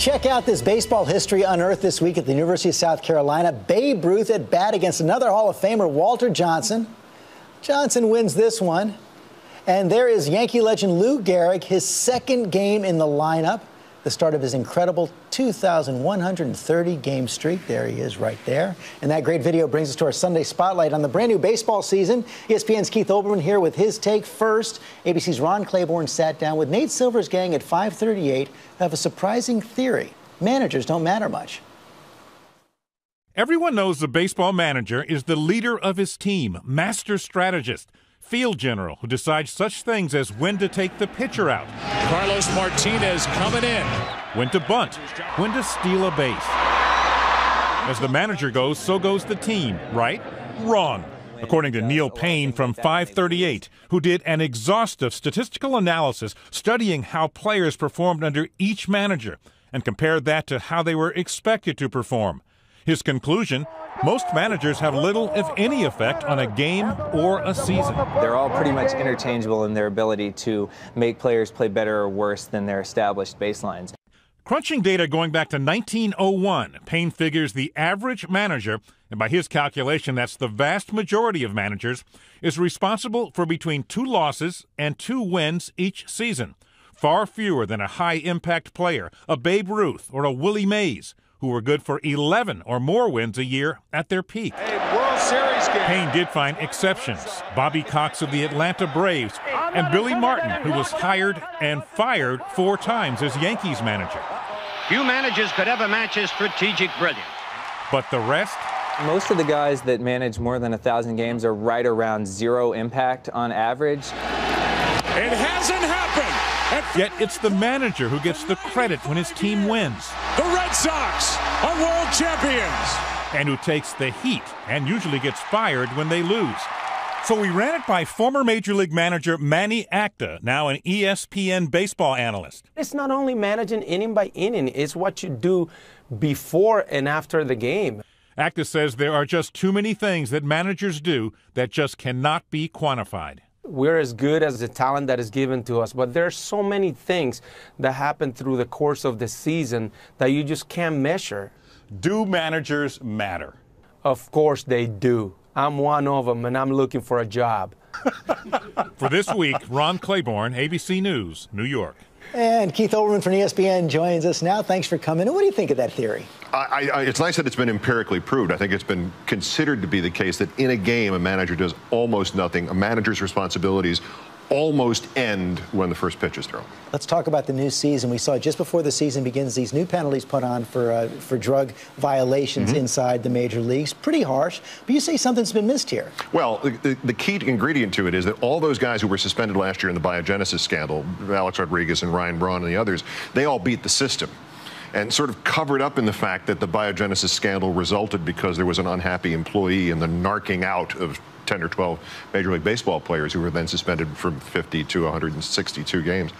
Check out this baseball history unearthed this week at the University of South Carolina. Babe Ruth at bat against another Hall of Famer, Walter Johnson. Johnson wins this one. And there is Yankee legend Lou Gehrig, his second game in the lineup, the start of his incredible 2,130-game streak. There he is right there. And that great video brings us to our Sunday Spotlight on the brand-new baseball season. ESPN's Keith Olbermann here with his take. First, ABC's Ron Claiborne sat down with Nate Silver's gang at 538 who have a surprising theory. Managers don't matter much. Everyone knows the baseball manager is the leader of his team, master strategist, field general who decides such things as when to take the pitcher out. Carlos Martinez coming in. When to bunt, when to steal a base. As the manager goes, so goes the team, right? Wrong. According to Neil Paine from 538, who did an exhaustive statistical analysis studying how players performed under each manager and compared that to how they were expected to perform. His conclusion, most managers have little, if any, effect on a game or a season. They're all pretty much interchangeable in their ability to make players play better or worse than their established baselines. Crunching data going back to 1901, Paine figures the average manager, and by his calculation that's the vast majority of managers, is responsible for between 2 losses and 2 wins each season. Far fewer than a high-impact player, a Babe Ruth or a Willie Mays, who were good for 11 or more wins a year at their peak. A World Series game. Paine did find exceptions. Bobby Cox of the Atlanta Braves and Billy Martin, who was hired and fired 4 times as Yankees manager. Few managers could ever match his strategic brilliance. But the rest? Most of the guys that manage more than 1,000 games are right around 0 impact on average. It hasn't happened. Yet it's the manager who gets the credit when his team wins. The Red Sox are world champions. And who takes the heat and usually gets fired when they lose. So we ran it by former Major League manager Manny Acta, now an ESPN baseball analyst. It's not only managing inning by inning, it's what you do before and after the game. Acta says there are just too many things that managers do that just cannot be quantified. We're as good as the talent that is given to us, but there are so many things that happen through the course of the season that you just can't measure. Do managers matter? Of course they do. I'm one of them, and I'm looking for a job. For this week, Ron Claiborne, ABC News, New York. And Keith Olbermann from ESPN joins us now. Thanks for coming. And what do you think of that theory? It's nice that it's been empirically proved. I think it's been considered to be the case that in a game, a manager does almost nothing. A manager's responsibilities almost end when the first pitch is thrown. Let's talk about the new season. We saw just before the season begins these new penalties put on for drug violations inside the major leagues. Pretty harsh, but you say something's been missed here. Well, the key ingredient to it is that all those guys who were suspended last year in the biogenesis scandal, Alex Rodriguez and Ryan Braun and the others, they all beat the system and sort of covered up in the fact that the biogenesis scandal resulted because there was an unhappy employee and the narking out of 10 or 12 Major League Baseball players who were then suspended from 50 to 162 games,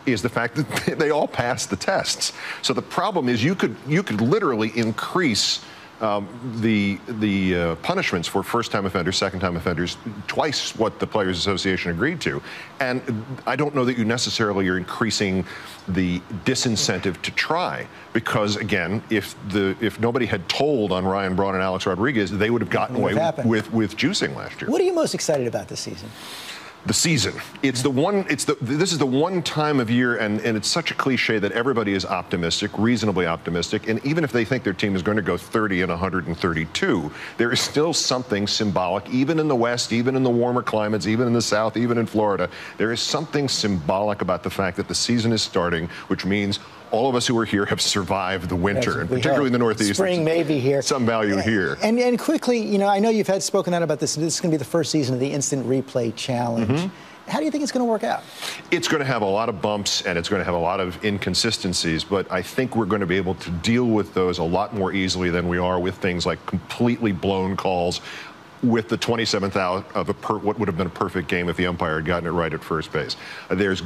is the fact that they all passed the tests. So the problem is you could literally increase the punishments for first-time offenders, second-time offenders, twice what the Players Association agreed to. And I don't know that you necessarily are increasing the disincentive to try, because again, if nobody had told on Ryan Braun and Alex Rodriguez, they would have gotten away with juicing last year. What are you most excited about this season? The season. This is the one time of year, and it's such a cliche that everybody is optimistic, reasonably optimistic, and even if they think their team is going to go 30 and 132, there is still something symbolic, even in the West, even in the warmer climates, even in the South, even in Florida. There is something symbolic about the fact that the season is starting, which means all of us who are here have survived the winter, and particularly in the Northeast. Spring may be here. Some value here. And quickly, you know, I know you've spoken out about this. This is going to be the first season of the Instant Replay Challenge. How do you think it's going to work out? It's going to have a lot of bumps, and it's going to have a lot of inconsistencies, but I think we're going to be able to deal with those a lot more easily than we are with things like completely blown calls, with the 27th out of what would have been a perfect game if the umpire had gotten it right at first base. There's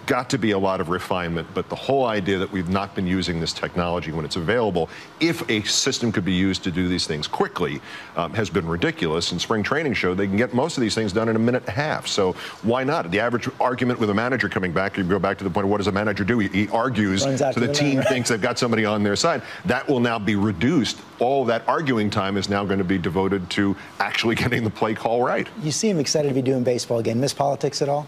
got to be a lot of refinement, but the whole idea that we've not been using this technology when it's available, if a system could be used to do these things quickly, has been ridiculous. And spring training showed they can get most of these things done in a minute and a half. So why not? The average argument with a manager coming back, you go back to the point of what does a manager do? He argues so the team thinks they've got somebody on their side. That will now be reduced. All that arguing time is now going to be devoted to actually getting the play call right. You seem excited to be doing baseball again. Miss politics at all?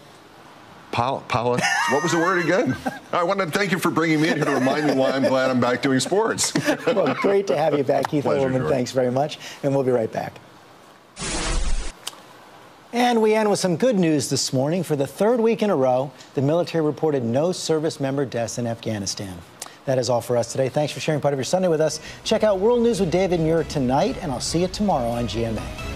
Politics? What was the word again? I want to thank you for bringing me in here to remind me why I'm glad I'm back doing sports. Well, great to have you back, Keith Olbermann. Thanks very much. And we'll be right back. And we end with some good news this morning. For the third week in a row, the military reported no service member deaths in Afghanistan. That is all for us today. Thanks for sharing part of your Sunday with us. Check out World News with David Muir tonight, and I'll see you tomorrow on GMA.